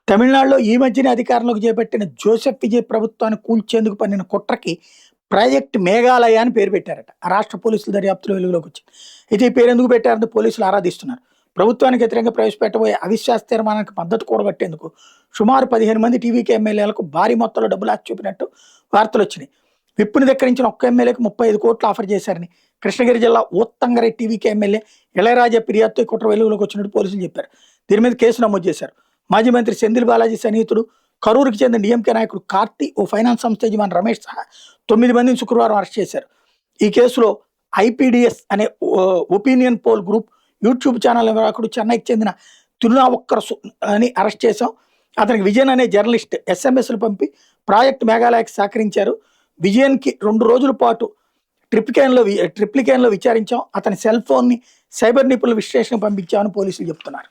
తమిళనాడులో ఈ మధ్యనే అధికారంలోకి చేపట్టిన జోసెఫ్ విజయ్ ప్రభుత్వాన్ని కూల్చేందుకు పన్నిన కుట్రకి ప్రాజెక్ట్ మేఘాలయ అని పేరు పెట్టారట. ఆ రాష్ట్ర పోలీసుల దర్యాప్తులో వెలుగులోకి వచ్చింది. అయితే ఈ పేరు ఎందుకు పెట్టారంటే పోలీసులు ఆరాధిస్తున్నారు. ప్రభుత్వానికి వ్యతిరేకంగా ప్రవేశపెట్టబోయే అవిశ్వాస తీర్మానానికి మద్దతు కూడగట్టేందుకు సుమారు 15 మంది టీవీకే ఎమ్మెల్యేలకు భారీ మొత్తంలో డబ్బులు ఆశ చూపినట్టు వార్తలు వచ్చినాయి. విప్పుని ధిక్కరించిన ఒక్క ఎమ్మెల్యేకు 35 కోట్లు ఆఫర్ చేశారని కృష్ణగిరి జిల్లా ఊత్తంగరి టీవీకే ఎమ్మెల్యే ఇళయరాజా ఫిర్యాదుతో ఈ కుట్ర వెలుగులోకి వచ్చినట్టు పోలీసులు చెప్పారు. దీని మీద కేసు నమోదు చేశారు. మాజీ మంత్రి సెంధిల్ బాలాజీ సన్నిహితుడు కరూరుకి చెందిన డిఎంకే నాయకుడు కార్తీ, ఓ ఫైనాన్స్ సంస్థ యజమాని రమేష్ సహా 9 మందిని శుక్రవారం అరెస్ట్ చేశారు. ఈ కేసులో ఐపీడీఎస్ అనే opinion poll group YouTube channel నిర్వాహకుడు చెన్నైకి చెందిన తిరునావుక్కర్ అని అరెస్ట్ చేశాం. అతనికి విజయన్ అనే జర్నలిస్ట్ ఎస్ఎంఎస్లు పంపి ప్రాజెక్ట్ మేఘాలయకి సహకరించారు. విజయన్కి 2 రోజుల పాటు ట్రిప్లికేన్లో విచారించాం. అతని సెల్ ఫోన్ని సైబర్ నిపుణుల విశ్లేషణ పంపించామని పోలీసులు చెప్తున్నారు.